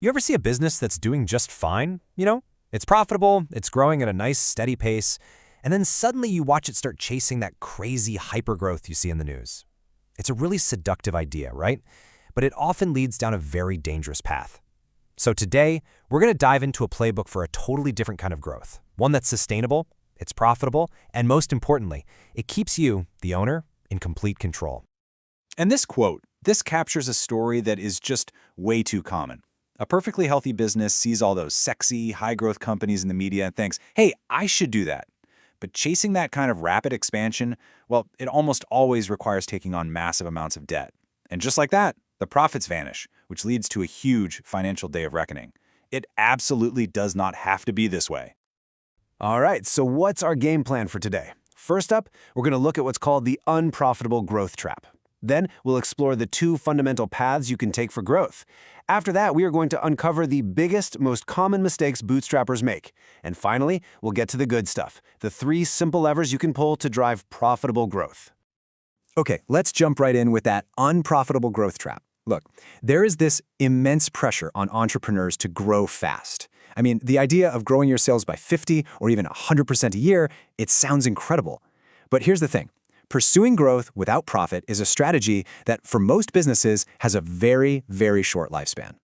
You ever see a business that's doing just fine? It's profitable, it's growing at a nice, steady pace, and then suddenly you watch it start chasing that crazy hypergrowth you see in the news. It's a really seductive idea, right? But it often leads down a very dangerous path. So today, we're going to dive into a playbook for a totally different kind of growth. One that's sustainable, it's profitable, and most importantly, it keeps you, the owner, in complete control. And this captures a story that is just way too common. A perfectly healthy business sees all those sexy, high-growth companies in the media and thinks, hey, I should do that. But chasing that kind of rapid expansion, well, it almost always requires taking on massive amounts of debt. And just like that, the profits vanish, which leads to a huge financial day of reckoning. It absolutely does not have to be this way. All right, so what's our game plan for today? First up, we're going to look at what's called the unprofitable growth trap. Then we'll explore the two fundamental paths you can take for growth. After that, we are going to uncover the biggest, most common mistakes bootstrappers make. And finally, we'll get to the good stuff, the 3 simple levers you can pull to drive profitable growth. Okay, let's jump right in with that unprofitable growth trap. Look, there is this immense pressure on entrepreneurs to grow fast. I mean, the idea of growing your sales by 50 or even 100% a year, it sounds incredible. But here's the thing. Pursuing growth without profit is a strategy that, for most businesses, has a very, very short lifespan.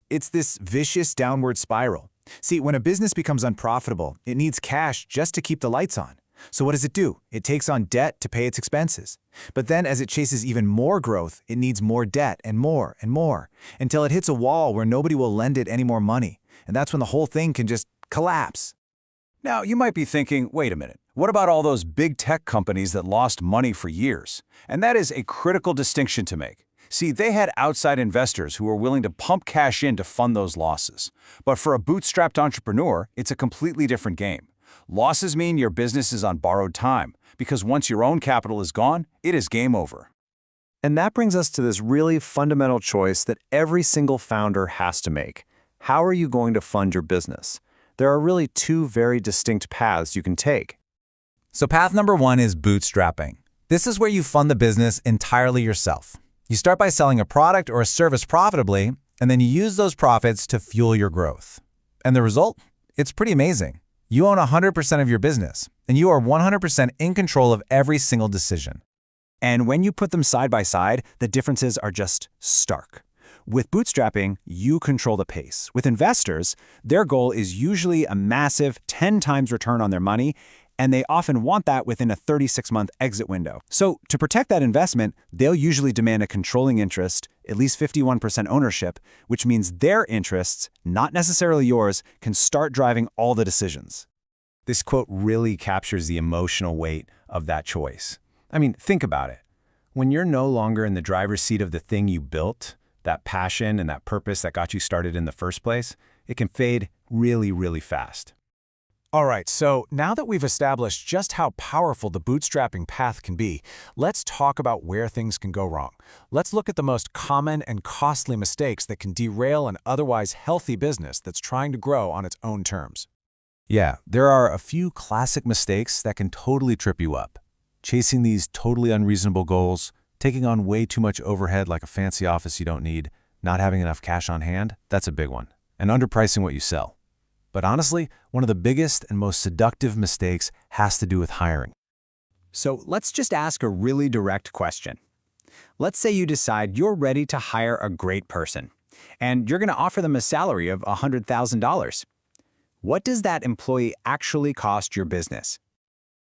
It's this vicious downward spiral. See, when a business becomes unprofitable, it needs cash just to keep the lights on. So what does it do? It takes on debt to pay its expenses. But then as it chases even more growth, it needs more debt and more, until it hits a wall where nobody will lend it any more money. And that's when the whole thing can just collapse. Now, you might be thinking, wait a minute, what about all those big tech companies that lost money for years? And that is a critical distinction to make. See, they had outside investors who were willing to pump cash in to fund those losses. But for a bootstrapped entrepreneur, it's a completely different game. Losses mean your business is on borrowed time, because once your own capital is gone, it is game over. And that brings us to this really fundamental choice that every single founder has to make. How are you going to fund your business? There are really 2 very distinct paths you can take. So path number 1 is bootstrapping. This is where you fund the business entirely yourself. You start by selling a product or a service profitably, and then you use those profits to fuel your growth. And the result? It's pretty amazing. You own 100% of your business, and you are 100% in control of every single decision. And when you put them side by side, the differences are just stark. With bootstrapping, you control the pace. With investors, their goal is usually a massive 10 times return on their money, and they often want that within a 36-month exit window. So to protect that investment, they'll usually demand a controlling interest, at least 51% ownership, which means their interests, not necessarily yours, can start driving all the decisions. This quote really captures the emotional weight of that choice. I mean, think about it. When you're no longer in the driver's seat of the thing you built, that passion and that purpose that got you started in the first place, it can fade really, really fast. All right, so now that we've established just how powerful the bootstrapping path can be, let's talk about where things can go wrong. Let's look at the most common and costly mistakes that can derail an otherwise healthy business that's trying to grow on its own terms. Yeah, there are a few classic mistakes that can totally trip you up. Chasing these totally unreasonable goals, taking on way too much overhead like a fancy office you don't need, not having enough cash on hand, that's a big one. And underpricing what you sell. But honestly, one of the biggest and most seductive mistakes has to do with hiring. So let's just ask a really direct question. Let's say you decide you're ready to hire a great person, and you're going to offer them a salary of $100,000. What does that employee actually cost your business?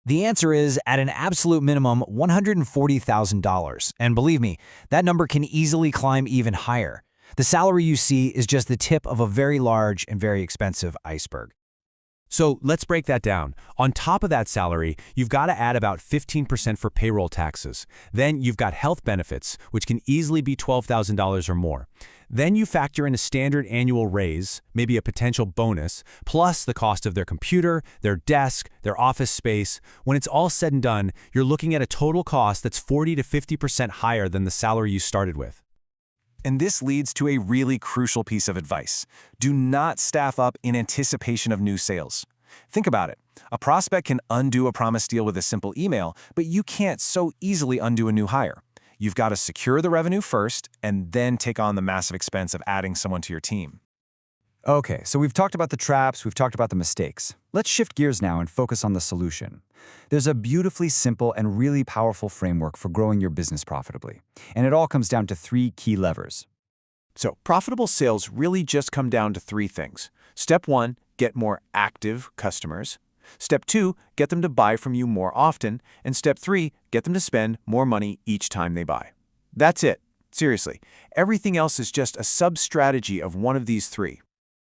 The answer is, at an absolute minimum, $140,000. And believe me, that number can easily climb even higher. The salary you see is just the tip of a very large and very expensive iceberg. So let's break that down. On top of that salary, you've got to add about 15% for payroll taxes. Then you've got health benefits, which can easily be $12,000 or more. Then you factor in a standard annual raise, maybe a potential bonus, plus the cost of their computer, their desk, their office space. When it's all said and done, you're looking at a total cost that's 40 to 50% higher than the salary you started with. And this leads to a really crucial piece of advice. Do not staff up in anticipation of new sales. Think about it. A prospect can undo a promised deal with a simple email, but you can't so easily undo a new hire. You've got to secure the revenue first and then take on the massive expense of adding someone to your team. Okay, so we've talked about the traps, we've talked about the mistakes. Let's shift gears now and focus on the solution. There's a beautifully simple and really powerful framework for growing your business profitably. And it all comes down to 3 key levers. So, profitable sales really just come down to 3 things. Step 1, get more active customers. Step 2, get them to buy from you more often. And step 3, get them to spend more money each time they buy. That's it. Seriously. Everything else is just a sub-strategy of one of these 3.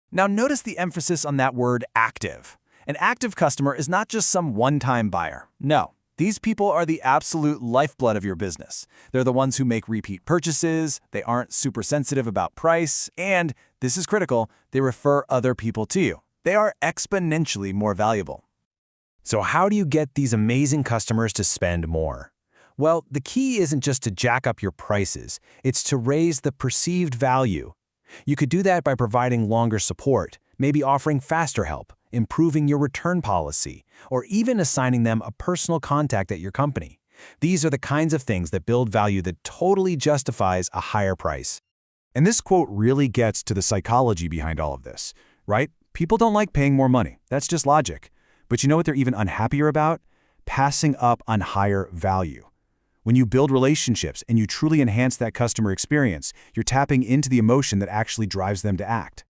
Now notice the emphasis on that word active. An active customer is not just some one-time buyer. No, these people are the absolute lifeblood of your business. They're the ones who make repeat purchases, they aren't super sensitive about price, and, this is critical, they refer other people to you. They are exponentially more valuable. So how do you get these amazing customers to spend more? Well, the key isn't just to jack up your prices, it's to raise the perceived value. You could do that by providing longer support, maybe offering faster help, improving your return policy, or even assigning them a personal contact at your company. These are the kinds of things that build value that totally justifies a higher price. And this quote really gets to the psychology behind all of this, right? People don't like paying more money. That's just logic. But you know what they're even unhappier about? Passing up on higher value. When you build relationships and you truly enhance that customer experience, you're tapping into the emotion that actually drives them to act.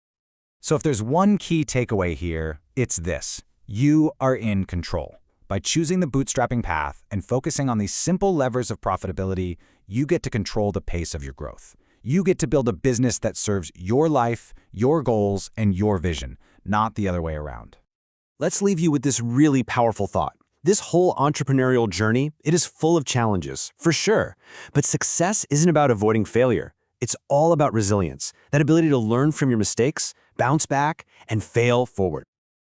So if there's one key takeaway here, it's this. You are in control. By choosing the bootstrapping path and focusing on these simple levers of profitability, you get to control the pace of your growth. You get to build a business that serves your life, your goals, and your vision, not the other way around. Let's leave you with this really powerful thought. This whole entrepreneurial journey, it is full of challenges, for sure. But success isn't about avoiding failure. It's all about resilience, that ability to learn from your mistakes, bounce back, and fail forward.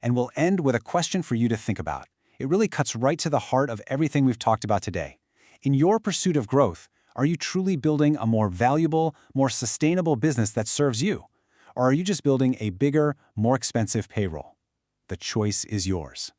And we'll end with a question for you to think about. It really cuts right to the heart of everything we've talked about today. In your pursuit of growth, are you truly building a more valuable, more sustainable business that serves you? Or are you just building a bigger, more expensive payroll? The choice is yours.